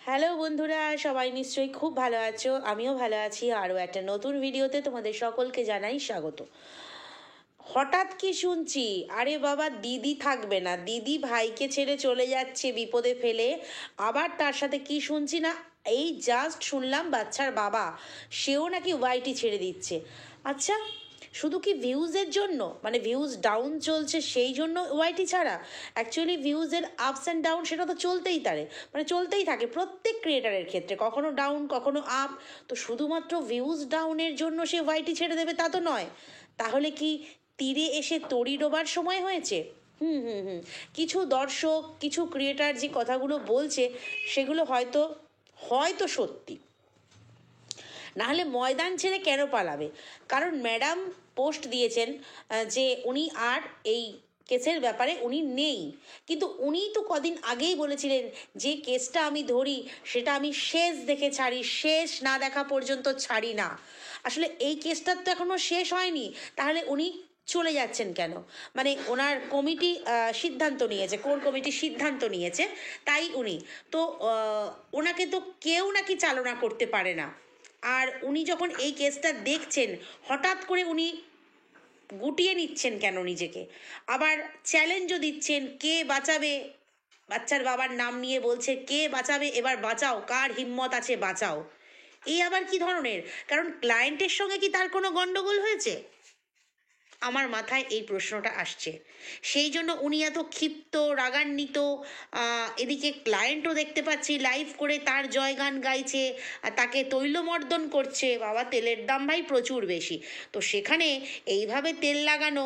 Hello বন্ধুরা, সবাই নিশ্চয়ই খুব ভালো আছো। আমিও ভালো আছি। আরও একটা নতুন ভিডিওতে তোমাদের সকলকে জানাই স্বাগত। হঠাৎ কি শুনছি, আরে বাবা দিদি থাকবে না, দিদি ভাইকে ছেড়ে চলে যাচ্ছে বিপদে ফেলে। আবার তার সাথে কি শুনছি না, এই জাস্ট শুনলাম বাচ্চার বাবা সেও নাকি ওয়াইটি ছেড়ে দিচ্ছে। আচ্ছা, শুধু কি ভিউজের জন্য, মানে ভিউজ ডাউন চলছে সেই জন্য ওয়াইটি ছাড়া? অ্যাকচুয়ালি ভিউজের আপস অ্যান্ড ডাউন সেটা তো চলতেই পারে, মানে চলতেই থাকে প্রত্যেক ক্রিয়েটারের ক্ষেত্রে, কখনো ডাউন কখনো আপ। তো শুধুমাত্র ভিউজ ডাউনের জন্য সে ওয়াইটি ছেড়ে দেবে তা তো নয়। তাহলে কি তীরে এসে তরি ডোবার সময় হয়েছে? হুম হুম হুম কিছু দর্শক, কিছু ক্রিয়েটার যে কথাগুলো বলছে সেগুলো হয়তো হয়তো সত্যি। নাহলে ময়দান ছেড়ে কেন পালাবে? কারণ ম্যাডাম পোস্ট দিয়েছেন যে উনি আর এই কেসের ব্যাপারে উনি নেই। কিন্তু উনি তো কদিন আগেই বলেছিলেন যে কেসটা আমি ধরি সেটা আমি শেষ দেখে ছাড়ি, শেষ না দেখা পর্যন্ত ছাড়ি না। আসলে এই কেসটার তো এখনো শেষ হয়নি, তাহলে উনি চলে যাচ্ছেন কেন? মানে ওনার কমিটি সিদ্ধান্ত নিয়েছে, কোর কমিটি সিদ্ধান্ত নিয়েছে, তাই উনি তো ওনাকে তো কেউ নাকি চালনা করতে পারে না। আর উনি যখন এই কেসটা দেখছেন, হঠাৎ করে উনি গুটিয়ে নিচ্ছেন কেন নিজেকে? আবার চ্যালেঞ্জও দিচ্ছেন, কে বাঁচাবে? বাচ্চার বাবার নাম নিয়ে বলছে কে বাঁচাবে, এবার বাঁচাও, কার হিম্মত আছে বাঁচাও। এই আবার কি ধরনের? কারণ ক্লায়েন্টের সঙ্গে কি তার কোনো গন্ডগোল হয়েছে? আমার মাথায় এই প্রশ্নটা আসছে। সেই জন্য উনি এত ক্ষিপ্ত, রাগান্বিত। এদিকে ক্লায়েন্টও দেখতে পাচ্ছি লাইভ করে তার জয়গান গাইছে, আর তাকে তৈলমর্দন করছে। বাবা, তেলের দাম ভাই প্রচুর বেশি, তো সেখানে এইভাবে তেল লাগানো,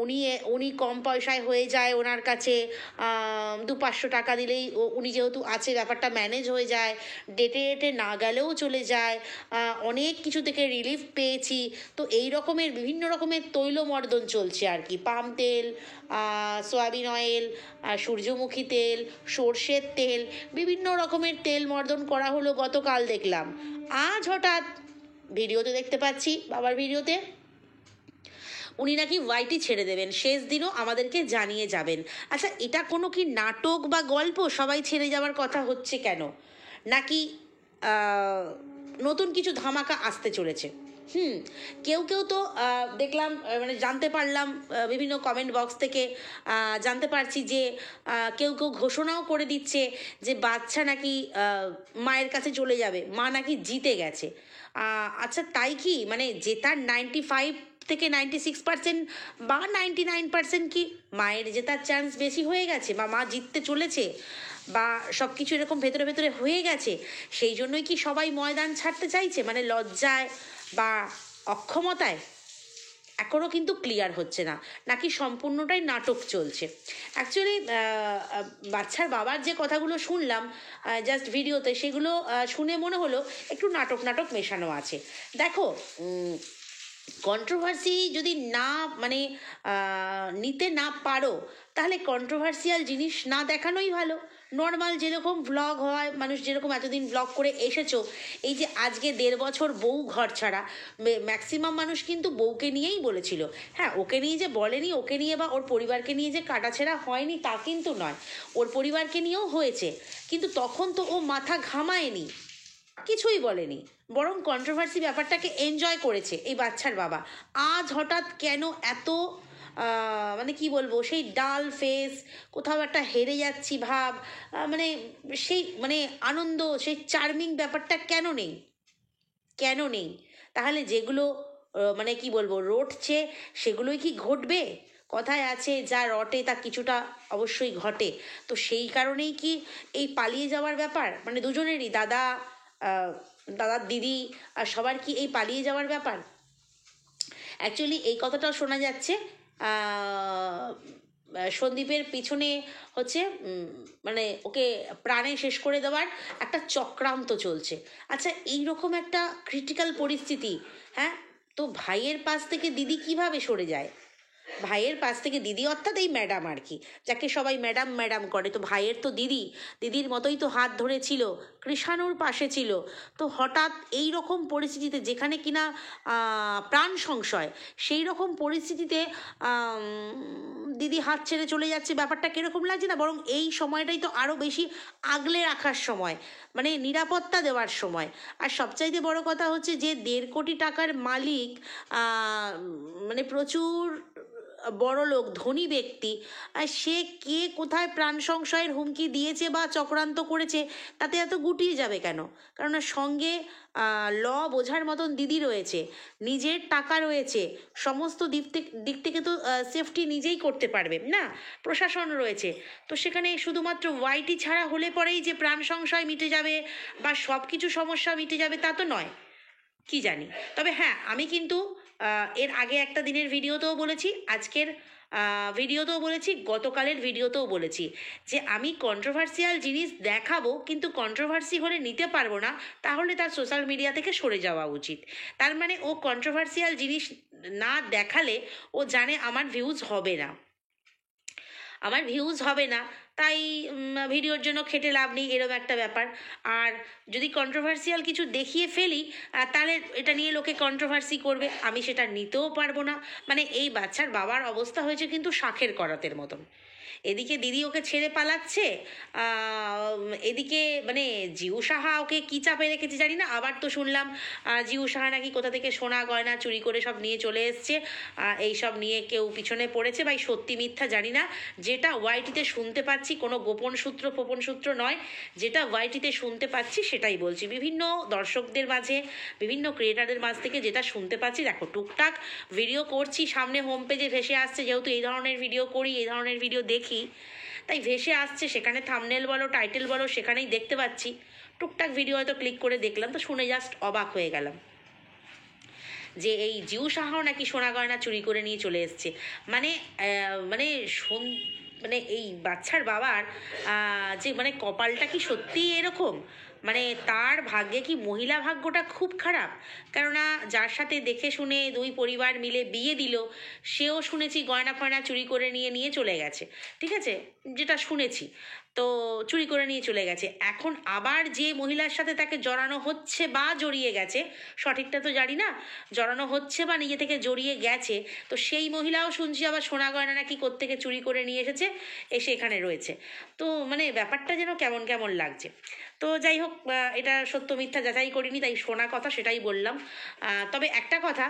উনি উনি কম পয়সায় হয়ে যায় ওনার কাছে। 200-500 টাকা দিলেই উনি যেহেতু আছে ব্যাপারটা ম্যানেজ হয়ে যায়, ডেটে ডেটে না গেলেও চলে যায়। অনেক কিছু থেকে রিলিফ পেয়েছি। তো এই রকমের বিভিন্ন রকমের তৈলমর্দন চলছে আর কি। পাম তেল, সয়াবিন অয়েল, সূর্যমুখী তেল, সর্ষের তেল, বিভিন্ন রকমের তেল মর্দন করা হলো গতকাল দেখলাম। আজ হঠাৎ ভিডিওতে দেখতে পাচ্ছি, বাবার ভিডিওতে, উনি নাকি ওয়াইটি ছেড়ে দেবেন, শেষ দিনও আমাদেরকে জানিয়ে যাবেন। আচ্ছা, এটা কোনো কি নাটক বা গল্প? সবাই ছেড়ে যাওয়ার কথা হচ্ছে কেন? নাকি নতুন কিছু ধামাকা আসতে চলেছে? কেউ কেউ তো দেখলাম, মানে জানতে পারলাম বিভিন্ন কমেন্ট বক্স থেকে জানতে পারছি যে কেউ কেউ ঘোষণাও করে দিচ্ছে যে বাচ্চা নাকি মায়ের কাছে চলে যাবে, মা নাকি জিতে গেছে। আচ্ছা, তাই কি? মানে জেতার 95 থেকে 96% বা 99% কি মায়ের জেতার চান্স বেশি হয়ে গেছে, বা মা জিততে চলেছে, বা সব কিছু এরকম ভেতরে ভেতরে হয়ে গেছে? সেই জন্যই কি সবাই ময়দান ছাড়তে চাইছে, মানে লজ্জায় বা অক্ষমতায়? এখনও কিন্তু ক্লিয়ার হচ্ছে না, নাকি সম্পূর্ণটাই নাটক চলছে। অ্যাকচুয়ালি বাচ্চার বাবার যে কথাগুলো শুনলাম জাস্ট ভিডিওতে, সেগুলো শুনে মনে হলো একটু নাটক নাটক মেশানো আছে। দেখো, কন্ট্রোভার্সি যদি না, মানে নিতে না পারো, তাহলে কন্ট্রোভার্সিয়াল জিনিস না দেখানোই ভালো। নর্মাল যেরকম ভ্লগ হয়, মানুষ যেরকম এতদিন ভ্লগ করে এসেছো, এই যে আজকে 1.5 বছর বউ ঘর ছাড়া, ম্যাক্সিমাম মানুষ কিন্তু বউকে নিয়েই বলেছিল। হ্যাঁ, ওকে নিয়ে যে বলেনি, ওকে নিয়ে বা ওর পরিবারকে নিয়ে যে কাটাছেঁড়া হয়নি তা কিন্তু নয়, ওর পরিবারকে নিয়েও হয়েছে। কিন্তু তখন তো ও মাথা ঘামায়নি, কিছুই বলেনি, বরং কন্ট্রোভার্সি ব্যাপারটাকে এনজয় করেছে এই বাচ্চার বাবা। আজ হঠাৎ কেন এত মানে কি বলবো, সেই ডাল ফেস, কোথাও একটা হেরে যাচ্ছি ভাব, মানে সেই মানে আনন্দ, সেই চার্মিং ব্যাপারটা কেন নেই? কেন নেই? তাহলে যেগুলো মানে কি বলবো রটছে, সেগুলোই কি ঘটবে? কথায় আছে যা রটে তা কিছুটা অবশ্যই ঘটে। তো সেই কারণেই কি এই পালিয়ে যাওয়ার ব্যাপার, মানে দুজনেরই, দাদার দিদি আর সবার কি এই পালিয়ে যাওয়ার ব্যাপার? অ্যাকচুয়ালি এই কথাটাও শোনা যাচ্ছে সন্দীপের পিছনে হচ্ছে মানে ওকে প্রাণে শেষ করে দেওয়ার একটা চক্রান্ত চলছে। আচ্ছা, এইরকম একটা ক্রিটিক্যাল পরিস্থিতি, হ্যাঁ, তো ভাইয়ের পাশ থেকে দিদি কিভাবে সরে যায়? ভাইয়ের পাশ থেকে দিদি, অর্থাৎ এই ম্যাডাম আর কি, যাকে সবাই ম্যাডাম ম্যাডাম করে, তো ভাইয়ের তো দিদি, দিদির মতোই তো হাত ধরেছিল, কৃষাণুর পাশে ছিল। তো হঠাৎ এই রকম পরিস্থিতিতে, যেখানে কিনা প্রাণ সংশয়, সেই রকম পরিস্থিতিতে দিদি হাত ছেড়ে চলে যাচ্ছে, ব্যাপারটা কীরকম লাগছে না? বরং এই সময়টাই তো আরও বেশি আগলে রাখার সময়, মানে নিরাপত্তা দেওয়ার সময়। আর সবচাইতে বড় কথা হচ্ছে যে 1.5 কোটি টাকার মালিক, মানে প্রচুর বড় লোক, ধনী ব্যক্তি, আর সে কে কোথায় প্রাণ সংশয়ের হুমকি দিয়েছে বা চক্রান্ত করেছে তাতে এত গুটিয়ে যাবে কেন? কেননা সঙ্গে ল বোঝার মতন দিদি রয়েছে, নিজের টাকা রয়েছে, সমস্ত দিক থেকে তো সেফটি নিজেই করতে পারবে না, প্রশাসন রয়েছে। তো সেখানে শুধুমাত্র ওয়াইটি ছাড়া হলে পরেই যে প্রাণ সংশয় মিটে যাবে বা সব কিছু সমস্যা মিটে যাবে তা তো নয়, কি জানি। তবে হ্যাঁ, আমি কিন্তু এর আগে একটা দিনের ভিডিওতেও বলেছি, আজকের ভিডিওতেও বলেছি, গতকালের ভিডিওতেও বলেছি যে আমি কন্ট্রোভার্সিয়াল জিনিস দেখাবো, কিন্তু কন্ট্রোভার্সি হলে নিতে পারবো না, তাহলে তার সোশ্যাল মিডিয়া থেকে সরে যাওয়া উচিত। তার মানে ও কন্ট্রোভার্সিয়াল জিনিস না দেখালে ও জানে আমার ভিউজ হবে না, আমার ভিউজ হবে না, তাই ভিডিওর জন্য খেটে লাভ নেই, এরকম একটা ব্যাপার। আর যদি কন্ট্রোভার্সিয়াল কিছু দেখিয়ে ফেলি, তাহলে এটা নিয়ে লোকে কন্ট্রোভার্সি করবে, আমি সেটা নিতেও পারবো না। মানে এই বাচ্চার বাবার অবস্থা হয়েছে কিন্তু শাঁখের করাতের মতন। এদিকে দিদি ওকে ছেড়ে পালাচ্ছে, এদিকে মানে জিউ সাহা ওকে কী চাপে রেখেছে জানি না। আবার তো শুনলাম জিউ সাহা নাকি কোথা থেকে সোনা গয়না চুরি করে সব নিয়ে চলে এসছে, এই সব নিয়ে কেউ পিছনে পড়েছে। ভাই সত্যি মিথ্যা জানি না, যেটা ওয়াইটিতে শুনতে পাচ্ছি, কোনো গোপন সূত্র ফোপন সূত্র নয়, যেটা ওয়াইটিতে শুনতে পাচ্ছি সেটাই বলছি। বিভিন্ন দর্শকদের মাঝে, বিভিন্ন ক্রিয়েটারদের মাঝ থেকে যেটা শুনতে পাচ্ছি, দেখো টুকটাক ভিডিও করছি, সামনে হোম পেজে ভেসে আসছে, যেহেতু এই ধরনের ভিডিও করি, এই ধরনের ভিডিও দেখি, তাই ভেসে আসছে, সেখানে থাম্বনেল বলো টাইটেল বলো সেখানেই দেখতে পাচ্ছি। টুকটাক ভিডিও হয়তো ক্লিক করে দেখলাম, তো শুনে জাস্ট অবাক হয়ে গেলাম যে এই জিউ সাহাও নাকি সোনা গয়না চুরি করে নিয়ে চলে এসছে। মানে মানে মানে এই বাচ্চার বাবার যে মানে কপালটা কি সত্যিই এরকম? মানে তার ভাগ্যে কি মহিলা ভাগ্যটা খুব খারাপ? কেননা যার সাথে দেখে শুনে দুই পরিবার মিলে বিয়ে দিল, সেও শুনেছি গয়না ফয়না চুরি করে নিয়ে নিয়ে চলে গেছে, ঠিক আছে, যেটা শুনেছি, তো চুরি করে নিয়ে চলে গেছে। এখন আবার যে মহিলার সাথে তাকে জড়ানো হচ্ছে বা জড়িয়ে গেছে, সঠিকটা তো জানি না, জড়ানো হচ্ছে বা নিজে থেকে জড়িয়ে গেছে, তো সেই মহিলাও শুনছি আবার সোনা গয়না নাকি কোত্থেকে চুরি করে নিয়ে এসেছে, এসে এখানে রয়েছে। তো মানে ব্যাপারটা যেন কেমন কেমন লাগছে। তো যাই হোক, এটা সত্য মিথ্যা যাচাই করিনি, তাই শোনা কথা সেটাই বললাম। তবে একটা কথা,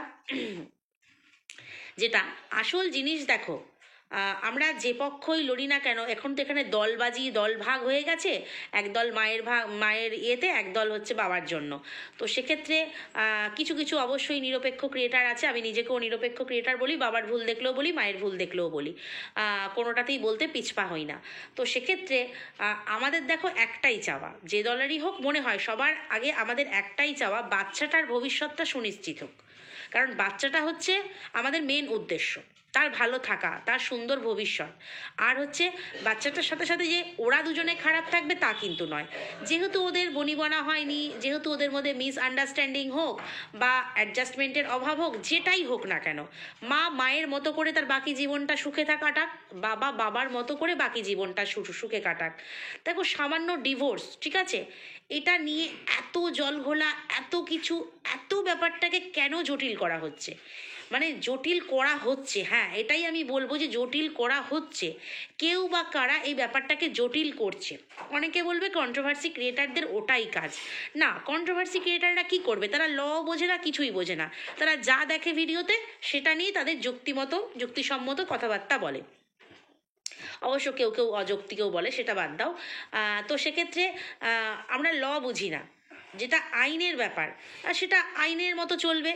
যেটা আসল জিনিস, দেখো আমরা যে পক্ষই লড়ি না কেন, এখন তো এখানে দলবাজি, দল ভাগ হয়ে গেছে, একদল মায়ের ইয়েতে, একদল হচ্ছে বাবার জন্য। তো সেক্ষেত্রে কিছু কিছু অবশ্যই নিরপেক্ষ ক্রিয়েটার আছে, আমি নিজেকেও নিরপেক্ষ ক্রিয়েটার বলি, বাবার ভুল দেখলেও বলি, মায়ের ভুল দেখলেও বলি, কোনোটাতেই বলতে পিছপা হই না। তো সেক্ষেত্রে আমাদের দেখো একটাই চাওয়া, যে দলেরই হোক, মনে হয় সবার আগে আমাদের একটাই চাওয়া, বাচ্চাটার ভবিষ্যৎটা সুনিশ্চিত হোক। কারণ বাচ্চাটা হচ্ছে আমাদের মেন উদ্দেশ্য, তার ভালো থাকা, তার সুন্দর ভবিষ্যৎ। আর হচ্ছে বাচ্চাটার সাথে সাথে যে ওরা দুজনে খারাপ থাকবে তা কিন্তু নয়। যেহেতু ওদের বনিবনা হয়নি, যেহেতু ওদের মধ্যে মিসআন্ডারস্ট্যান্ডিং হোক বা অ্যাডজাস্টমেন্টের অভাব হোক, যেটাই হোক না কেন, মা মায়ের মতো করে তার বাকি জীবনটা সুখে কাটাক, বাবা বাবার মতো করে বাকি জীবনটা সুখে কাটাক। দেখো সামান্য ডিভোর্স, ঠিক আছে, এটা নিয়ে এত জলঘোলা, এত কিছু, এত ব্যাপারটাকে কেন জটিল করা হচ্ছে? মানে জটিল করা হচ্ছে, হ্যাঁ এটাই আমি বলবো যে জটিল করা হচ্ছে। কেউ বা কারা এই ব্যাপারটাকে জটিল করছে। অনেকে বলবে কন্ট্রোভার্সি ক্রিয়েটারদের ওটাই কাজ। না, কন্ট্রোভার্সি ক্রিয়েটাররা কি করবে? তারা ল বোঝে না, কিছুই বোঝে না, তারা যা দেখে ভিডিওতে সেটা নিয়ে তাদের যুক্তিসম্মত কথাবার্তা বলে। অবশ্য কেউ কেউ অযৌক্তিকেও বলে, সেটা বাদ দাও। তো সেক্ষেত্রে আমরা ল বুঝি না, যেটা আইনের ব্যাপার সেটা আইনের মতো চলবে,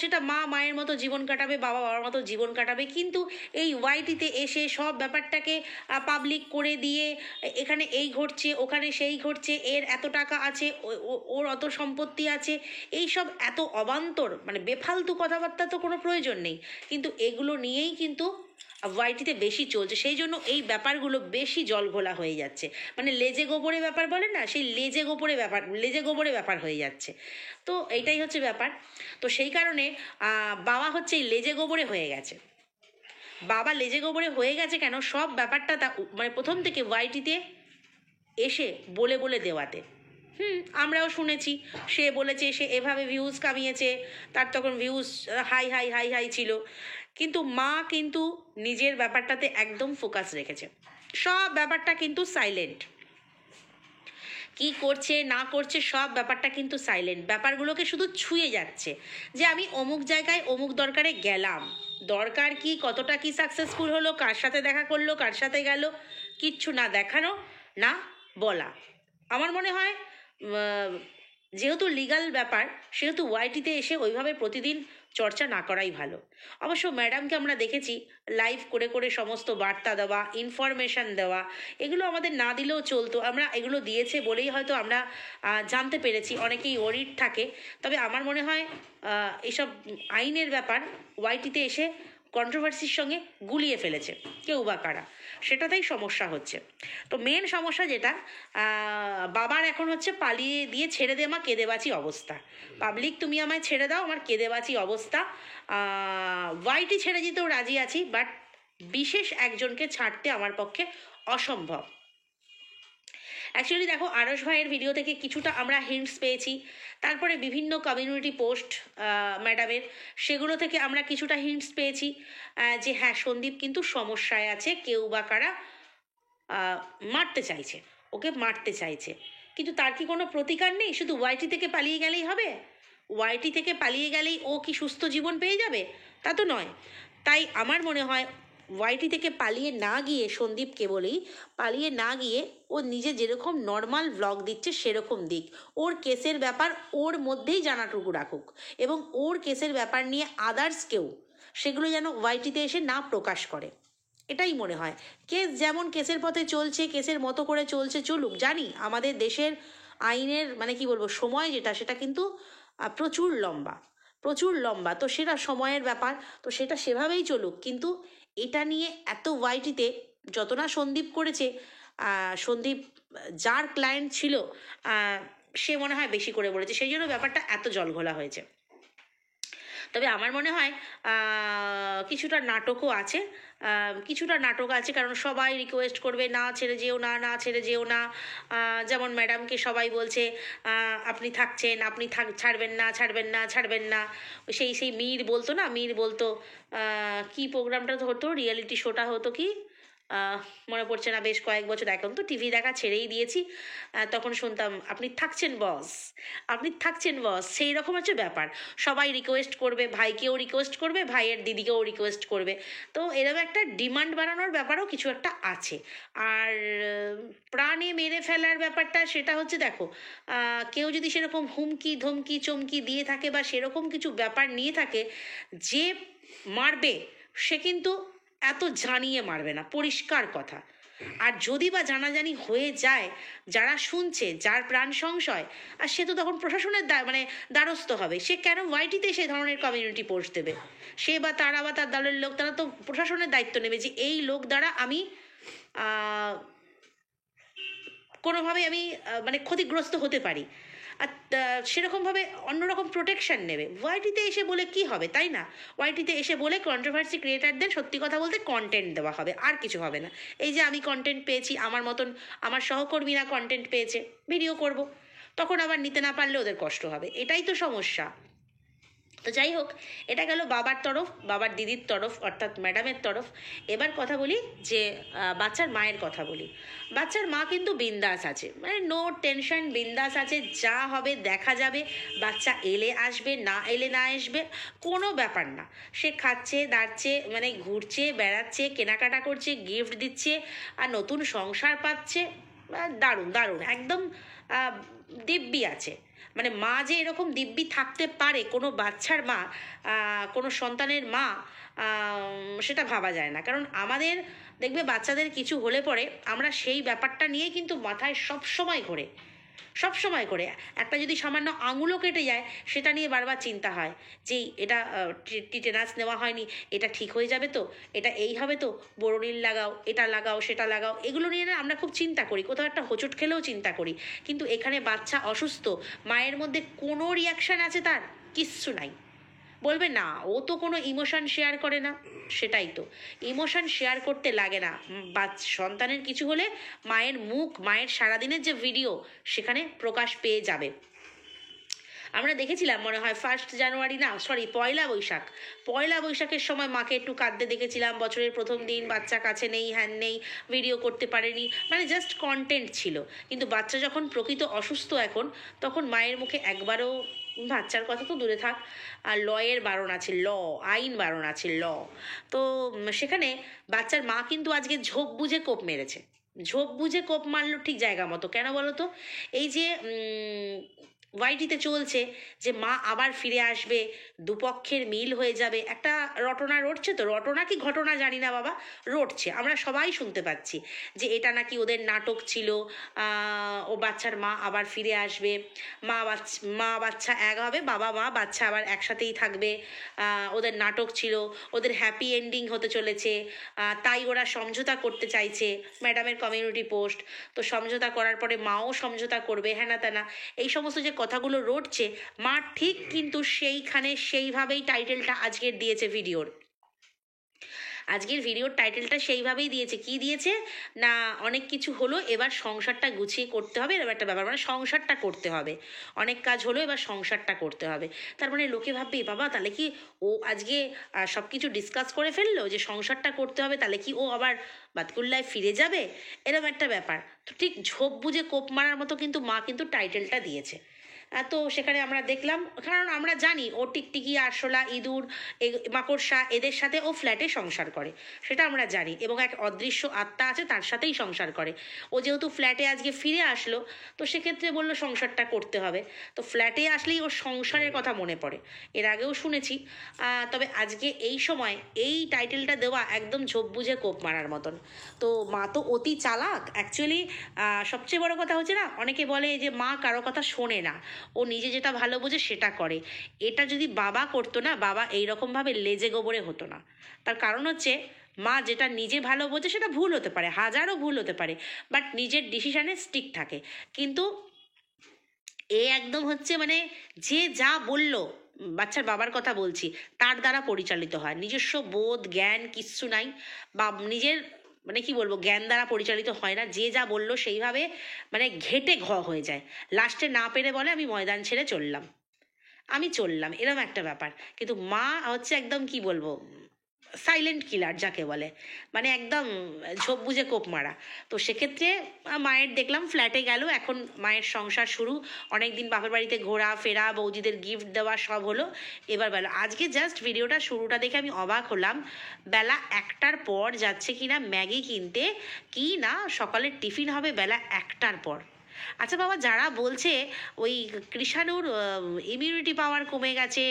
সেটা মা মায়ের মতো জীবন কাটাবে, বাবা বাবার মতো জীবন কাটাবে। কিন্তু এই ওয়াইটিতে এসে সব ব্যাপারটাকে পাবলিক করে দিয়ে, এখানে এই ঘটছে, ওখানে সেই ঘটছে, এর এত টাকা আছে, ওর অত সম্পত্তি আছে, এই সব এত অবান্তর মানে বেফালতু কথাবার্তা তো কোনো প্রয়োজন নেই, কিন্তু এগুলো নিয়েই কিন্তু ওয়াইটিতে বেশি চলছে। সেই জন্য এই ব্যাপারগুলো বেশি জলঘোলা হয়ে যাচ্ছে, মানে লেজে গোবরে ব্যাপার বলে না, সেই লেজে গোবরে ব্যাপার হয়ে যাচ্ছে। তো এইটাই হচ্ছে ব্যাপার। তো সেই কারণে বাবা হচ্ছে এই লেজে গোবরে হয়ে গেছে। বাবা লেজে গোবরে হয়ে গেছে কেন, সব ব্যাপারটা মানে প্রথম থেকে ওয়াইটিতে এসে বলে বলে দেওয়াতে। আমরাও শুনেছি, সে বলেছে সে এভাবে ভিউজ কামিয়েছে, তার তখন views high high high high ছিল, কিন্তু মা কিন্তু নিজের ব্যাপারটাতে একদম ফোকাস রেখেছে, সব ব্যাপারটা কিন্তু সাইলেন্ট, কি করছে না করছে সব ব্যাপারটা কিন্তু সাইলেন্ট, ব্যাপারগুলোকে শুধু ছুঁয়ে যাচ্ছে যে আমি অমুক জায়গায় অমুক দরকারে গেলাম, দরকার কি, কতটা কি সাকসেসফুল হলো, কার সাথে দেখা করলো, কার সাথে গেল, কিচ্ছু না দেখানো না বলা। আমার মনে হয় যেহেতু লিগ্যাল ব্যাপার, সেহেতু ওয়াইটিতে এসে ওইভাবে প্রতিদিন চর্চা না করাই ভালো। অবশ্য ম্যাডামকে আমরা দেখেছি লাইভ করে করে সমস্ত বার্তা দেওয়া, ইনফরমেশান দেওয়া, এগুলো আমাদের না দিলেও চলতো, আমরা এগুলো দিয়েছে বলেই হয়তো আমরা জানতে পেরেছি, অনেকেই ওয়ারিড থাকে। তবে আমার মনে হয় এইসব আইনের ব্যাপার ওয়াইটিতে এসে কন্ট্রোভার্সির সঙ্গে গুলিয়ে ফেলেছে কেউ বা কারা, সেটাতেই সমস্যা হচ্ছে। তো মেন সমস্যা যেটা, বাবার এখন হচ্ছে পালিয়ে দিয়ে ছেড়ে দে মা, কেঁদে বাঁচি অবস্থা, পাবলিক তুমি আমায় ছেড়ে দাও, আমার কেঁদে বাঁচি অবস্থা। ওয়াইটি ছেড়ে যেতেও রাজি আছি, বাট বিশেষ একজনকে ছাড়তে আমার পক্ষে অসম্ভব। অ্যাকচুয়ালি দেখো, আরশ ভাইয়ের ভিডিও থেকে কিছুটা আমরা হিন্টস পেয়েছি, তারপরে বিভিন্ন কমিউনিটি পোস্ট ম্যাডামের, সেগুলো থেকে আমরা কিছুটা হিন্টস পেয়েছি যে হ্যাঁ, সন্দীপ কিন্তু সমস্যায় আছে, কেউ বা কারা মারতে চাইছে, ওকে মারতে চাইছে, কিন্তু তার কি কোনো প্রতিকার নেই? শুধু ওয়াইটি থেকে পালিয়ে গেলেই হবে? ওয়াইটি থেকে পালিয়ে গেলেই ও কি সুস্থ জীবন পেয়ে যাবে? তা তো নয়। তাই আমার মনে হয় ওয়াইটি থেকে পালিয়ে না গিয়ে, সন্দীপ কেবলই পালিয়ে না গিয়ে ও নিজে যেরকম নর্মাল ভ্লগ দিচ্ছে সেরকম দিক, ওর কেসের ব্যাপার ওর মধ্যেই জানাটুকু রাখুক, এবং ওর কেসের ব্যাপার নিয়ে আদার্স কেউ সেগুলো যেন ওয়াইটিতে এসে না প্রকাশ করে, এটাই মনে হয়। কেস যেমন কেসের পথে চলছে, কেসের মতো করে চলছে, চলুক। জানি আমাদের দেশের আইনের মানে কি বলবো, সময় যেটা, সেটা কিন্তু প্রচুর লম্বা, প্রচুর লম্বা, তো সেটা সময়ের ব্যাপার, তো সেটা সেভাবেই চলুক। কিন্তু এটা নিয়ে এত ওয়াইটিতে যত না সন্দীপ করেছে, সন্দীপ যার ক্লায়েন্ট ছিল সে মনে হয় বেশি করে বলেছে, সেই জন্য ব্যাপারটা এত জলঘোলা হয়েছে। তবে আমার মনে হয় কিছুটা নাটকও আছে, কিছুটা নাটক আছে, কারণ সবাই রিকোয়েস্ট করবে না ছেড়ে যেও না, না ছেড়ে যেও না। যেমন ম্যাডামকে সবাই বলছে আপনি থাকছেন, আপনি ছাড়বেন না, ছাড়বেন না, ছাড়বেন না। সেই মীর বলতো না, মীর বলতো কি প্রোগ্রামটা তো হতো, রিয়েলিটি শোটা হতো কি, মনে পড়ছে না, বেশ কয়েক বছর, এখন তো টিভি দেখা ছেড়েই দিয়েছি, তখন শুনতাম আপনি থাকছেন বস, আপনি থাকছেন বস, সেই রকম হচ্ছে ব্যাপার। সবাই রিকোয়েস্ট করবে, ভাইকেও রিকোয়েস্ট করবে, ভাইয়ের দিদিকেও রিকোয়েস্ট করবে, তো এরকম একটা ডিমান্ড বাড়ানোর ব্যাপারও কিছু একটা আছে। আর প্রাণে মেরে ফেলার ব্যাপারটা সেটা হচ্ছে, দেখো কেউ যদি সেরকম হুমকি ধমকি চমকি দিয়ে থাকে বা সেরকম কিছু ব্যাপার নিয়ে থাকে, যে মারবে সে কিন্তু এত জানিয়ে মারবে না, পরিষ্কার কথা। আর যদি বা জানাজানি হয়ে যায়, যারা শুনছে, যার প্রাণ সংশয়, আর সে তো তখন প্রশাসনের মানে দ্বারস্থ হবে। সে কেন ওয়াইটিতে সেই ধরনের কমিউনিটি পোস্ট দেবে? সে বা তারা বা তার দলের লোক, তারা তো প্রশাসনের দায়িত্ব নেবে যে এই লোক দ্বারা আমি কোনোভাবে আমি মানে ক্ষতিগ্রস্ত হতে পারি, আর সেরকমভাবে অন্যরকম প্রোটেকশন নেবে। ওয়াইটিতে এসে বলে কি হবে, তাই না? ওয়াইটিতে এসে বলে কন্ট্রোভার্সি ক্রিয়েটারদের সত্যি কথা বলতে কন্টেন্ট দেওয়া হবে, আর কিছু হবে না। এই যে আমি কন্টেন্ট পেয়েছি, আমার মতন আমার সহকর্মীরা কন্টেন্ট পেয়েছে, ভিডিও করব, তখন আবার নিতে না পারলে ওদের কষ্ট হবে, এটাই তো সমস্যা। তো যাই হোক, এটা গেল বাবার তরফ, বাবার দিদির তরফ অর্থাৎ ম্যাডামের তরফ। এবার কথা বলি যে বাচ্চার মায়ের কথা বলি। বাচ্চার মা কিন্তু বিন্দাস আছে, মানে নো টেনশন, বিন্দাস আছে, যা হবে দেখা যাবে, বাচ্চা এলে আসবে, না এলে না আসবে, কোনো ব্যাপার না। সে খাচ্ছে দাঁড়ছে, মানে ঘুরছে বেড়াচ্ছে, কেনাকাটা করছে, গিফট দিচ্ছে, আর নতুন সংসার পাচ্ছে, দারুণ দারুণ, একদম দিব্যি আছে। মানে মা যে এরকম দিব্যি থাকতে পারে, কোনো বাচ্চার মা, কোনো সন্তানের মা, সেটা ভাবা যায় না। কারণ আমাদের দেখবে বাচ্চাদের কিছু হলে পরে আমরা সেই ব্যাপারটা নিয়ে কিন্তু মাথায় সব সময় ঘোরে, সব সময় করে একটা যদি সামান্য আঙুলও কেটে যায় সেটা নিয়ে বারবার চিন্তা হয় যে এটা টিটেনাস নেওয়া হয়নি, এটা ঠিক হয়ে যাবে তো, এটা এই হবে তো, বোরোনিল লাগাও, এটা লাগাও, সেটা লাগাও, এগুলো নিয়ে না আমরা খুব চিন্তা করি, কোথাও একটা হোঁচট খেলেও চিন্তা করি। কিন্তু এখানে বাচ্চা অসুস্থ, মায়ের মধ্যে কোনো রিয়াকশান আছে তার? কিচ্ছু নাই, বলবে না ও তো কোনো ইমোশন শেয়ার করে না, সেটাই তো, ইমোশন শেয়ার করতে লাগে না। সন্তানের কিছু হলে মায়ের মুখ, মায়ের সারাদিনের যে ভিডিও সেখানে প্রকাশ পেয়ে যাবে। আমরা দেখেছিলাম মনে হয় 1 জানুয়ারি, না সরি, পয়লা বৈশাখের সময় মাকে একটু কাঁদতে দেখেছিলাম। বছরের প্রথম দিন, বাচ্চা কাছে নেই, হ্যান নেই, ভিডিও করতে পারেনি, মানে জাস্ট কন্টেন্ট ছিল। কিন্তু বাচ্চা যখন প্রকৃত অসুস্থ এখন, তখন মায়ের মুখে একবারও, বাচ্চার কথা তো দূরে থাক, আর লয়ের বারণ আছে, আইন বারণ আছে, তো সেখানে বাচ্চার মা কিন্তু আজকে ঝোপ বুঝে কোপ মেরেছে। ঝোপ বুঝে কোপ মারলো ঠিক জায়গা মতো। কেন বলো তো? এই যে ওয়াইটিতে চলছে যে মা আবার ফিরে আসবে, দুপক্ষের মিল হয়ে যাবে, একটা রটনা রটছে, তো রটনা কি ঘটনা জানি না বাবা, রটছে, আমরা সবাই শুনতে পাচ্ছি যে এটা নাকি ওদের নাটক ছিল, ও বাচ্চার মা আবার ফিরে আসবে, মা বাচ্চা এক হবে, বাবা মা বাচ্চা আবার একসাথেই থাকবে, ওদের নাটক ছিল, ওদের হ্যাপি এন্ডিং হতে চলেছে, তাই ওরা সমঝোতা করতে চাইছে, ম্যাডামের কমিউনিটি পোস্ট, তো সমঝোতা করার পরে মাও সমঝোতা করবে, হ্যানা ত্যানা, এই সমস্ত যে কথাগুলো রটছে, মা ঠিক কিন্তু সেইখানে সেইভাবেই টাইটেলটা আজকের দিয়েছে ভিডিওর। আজকের ভিডিওর টাইটেলটা সেইভাবেই দিয়েছে। কি দিয়েছে না, অনেক কিছু হলো, এবার সংসারটা গুছিয়ে করতে হবে, এরকম একটা ব্যাপার, মানে সংসারটা করতে হবে, অনেক কাজ হলো, এবার সংসারটা করতে হবে। তার মানে লোকে ভাববে বাবা তাহলে কি ও আজকে সব কিছু ডিসকাস করে ফেললো যে সংসারটা করতে হবে, তাহলে কি ও আবার বাতকুল্লায় ফিরে যাবে, এরকম একটা ব্যাপার। তো ঠিক ঝোপ বুঝে কোপ মারার মতো কিন্তু মা কিন্তু টাইটেলটা দিয়েছে। তো সেখানে আমরা দেখলাম, কারণ আমরা জানি ও টিকটিকি, আরশোলা, ইঁদুর, মাকড়সা, এদের সাথে ও ফ্ল্যাটে সংসার করে, সেটা আমরা জানি, এবং এক অদৃশ্য আত্মা আছে তার সাথেই সংসার করে। ও যেহেতু ফ্ল্যাটে আজকে ফিরে আসলো, তো সেক্ষেত্রে বললো সংসারটা করতে হবে, তো ফ্ল্যাটে আসলেই ওর সংসারের কথা মনে পড়ে। এর আগেও শুনেছি, তবে আজকে এই সময় এই টাইটেলটা দেওয়া একদম ঝোপ বুঝে কোপ মারার মতন। তো মা তো অতি চালাক অ্যাকচুয়ালি। সবচেয়ে বড় কথা হচ্ছে না, অনেকে বলে যে মা কারো কথা শোনে না, ও নিজে যেটা ভালো বোঝে সেটা করে। এটা যদি বাবা করতো না, বাবা এইরকমভাবে লেজে গোবরে হতো না। তার কারণ হচ্ছে মা যেটা নিজে ভালো বোঝে, সেটা ভুল হতে পারে, হাজারো ভুল হতে পারে, বাট নিজের ডিসিশনে স্টিক থাকে। কিন্তু এ একদম হচ্ছে মানে যে যা বলল, বাচ্চার বাবার কথা বলছি, তার দ্বারা পরিচালিত হয়, নিজস্ব বোধ জ্ঞান কিচ্ছু নাই, বা নিজের মানে কি বলবো, জ্ঞান দ্বারা পরিচালিত হয় না, যে যা বললো সেইভাবে মানে ঘেটে হয়ে যায়। লাস্টে না পেরে বলে আমি ময়দান ছেড়ে চললাম, এরকম একটা ব্যাপার। কিন্তু মা হচ্ছে একদম কি বলবো, সাইলেন্ট কিলার যাকে বলে, মানে একদম ঝোপ বুঝে কোপ মারা। তো সেক্ষেত্রে মায়ের দেখলাম ফ্ল্যাটে গেল, এখন মায়ের সংসার শুরু, অনেক দিন বাপের বাড়িতে ঘোরা ফেরা, বৌদিদের গিফট দেওয়া সব হলো, এবার বেলা আজকে জাস্ট ভিডিওটা শুরুটা দেখে আমি অবাক হলাম, বেলা 1টার পর যাচ্ছে কিনা ম্যাগি কিনতে, কি না সকালের টিফিন হবে বেলা 1টার পর। আচ্ছা বাবা, যারা বলছে ওই কৃষাণুর ইমিউনিটি পাওয়ার কমে গেছে,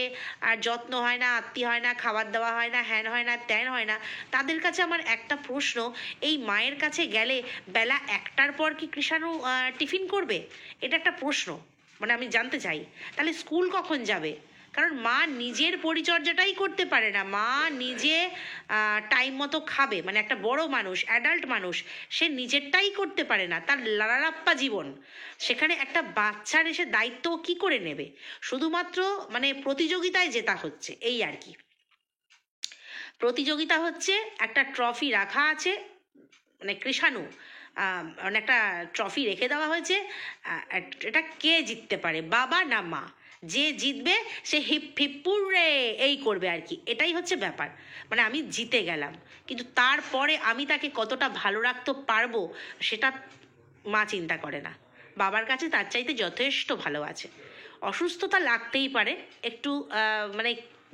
আর যত্ন হয় না, আত্মীয় হয় না, খাবার দেওয়া হয় না, হ্যান হয় না, ত্যান হয় না, তাদের কাছে আমার একটা প্রশ্ন, এই মায়ের কাছে গেলে বেলা 1টার পর কি কৃষাণু টিফিন করবে? এটা একটা প্রশ্ন, মানে আমি জানতে চাই, তাহলে স্কুল কখন যাবে? কারণ মা নিজের পরিচর্যাটাই করতে পারে না, মা নিজে টাইম মতো খাবে, মানে একটা বড় মানুষ, অ্যাডাল্ট মানুষ, সে নিজেরটাই করতে পারে না, তার লারাপ্পা জীবন, সেখানে একটা বাচ্চার এসে দায়িত্ব কি করে নেবে? শুধুমাত্র মানে প্রতিযোগিতায় জেতা হচ্ছে, এই আর কি। প্রতিযোগিতা হচ্ছে, একটা ট্রফি রাখা আছে, মানে কৃষাণু মানে একটা ট্রফি রেখে দেওয়া হয়েছে, এটা কে জিততে পারে, বাবা না মা? যে জিতবে সে হিপ হিপ্পুর রে এই করবে আর কি, এটাই হচ্ছে ব্যাপার। মানে আমি জিতে গেলাম, কিন্তু তারপরে আমি তাকে কতটা ভালো রাখতে পারবো সেটা মা চিন্তা করে না। বাবার কাছে তার চাইতে যথেষ্ট ভালো আছে। অসুস্থতা লাগতেই পারে একটু, মানে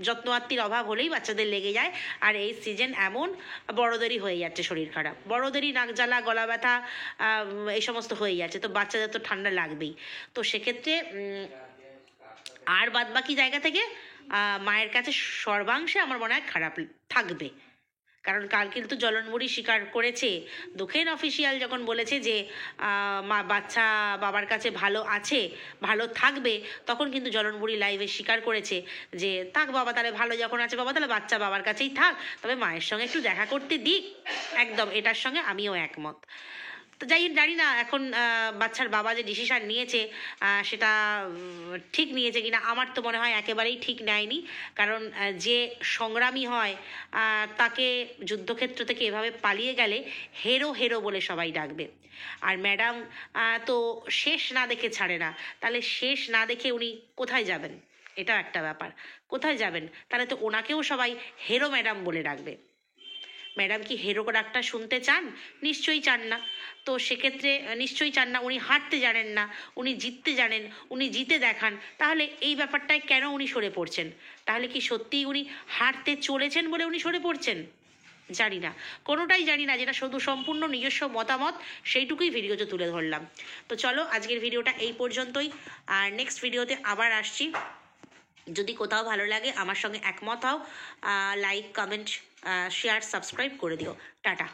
যত্ন আত্মীর অভাব হলেই বাচ্চাদের লেগে যায়, আর এই সিজন এমন, বড়োদেরই হয়ে যাচ্ছে শরীর খারাপ, বড়োদেরই নাক জ্বালা, গলা ব্যথা, এই সমস্ত হয়ে যাচ্ছে, তো বাচ্চাদের তো ঠান্ডা লাগবেই। তো সেক্ষেত্রে আর বাদ বাকি জায়গা থেকে মায়ের কাছে সর্বাংশে আমার মনে হয় খারাপ থাকবে। কারণ কাল কিন্তু জলনমুড়ি স্বীকার করেছে, দক্ষিণ অফিসিয়াল যখন বলেছে যে মা বাচ্চা বাবার কাছে ভালো আছে, ভালো থাকবে, তখন কিন্তু জলনমুড়ি লাইভে স্বীকার করেছে যে থাক বাবা, তাহলে ভালো যখন আছে বাবা, তাহলে বাচ্চা বাবার কাছেই থাক, তবে মায়ের সঙ্গে একটু দেখা করতে দিক। একদম এটার সঙ্গে আমিও একমত। তো জানি না এখন বাচ্চার বাবা যে ডিসিশান নিয়েছে সেটা ঠিক নিয়েছে কিনা। আমার তো মনে হয় একেবারেই ঠিক নেয়নি, কারণ যে সংগ্রামী হয় তাকে যুদ্ধক্ষেত্র থেকে এভাবে পালিয়ে গেলে হেরো হেরো বলে সবাই ডাকবে। আর ম্যাডাম তো শেষ না দেখে ছাড়ে না, তাহলে শেষ না দেখে উনি কোথায় যাবেন? এটাও একটা ব্যাপার, কোথায় যাবেন? তাহলে তো ওনাকেও সবাই হেরো ম্যাডাম বলে ডাকবে। ম্যাডাম কি হেরো ডাকটা শুনতে চান? নিশ্চয়ই চান না। তো সেক্ষেত্রে নিশ্চয়ই চান না। উনি হারতে জানেন না, উনি জিততে জানেন, উনি জিতে দেখান। তাহলে এই ব্যাপারটায় কেন উনি সরে পড়ছেন? তাহলে কি সত্যিই উনি হারতে চলেছেন বলে উনি সরে পড়ছেন? জানি না, কোনোটাই জানি না। যেটা শুধু সম্পূর্ণ নিজস্ব মতামত, সেইটুকুই ভিডিওতে তুলে ধরলাম। তো চলো আজকের ভিডিওটা এই পর্যন্তই, আর নেক্সট ভিডিওতে আবার আসছি। যদি কোথাও ভালো লাগে, আমার সঙ্গে একমত হও, লাইক, কমেন্ট, শেয়ার, সাবস্ক্রাইব করে দিও। টাটা।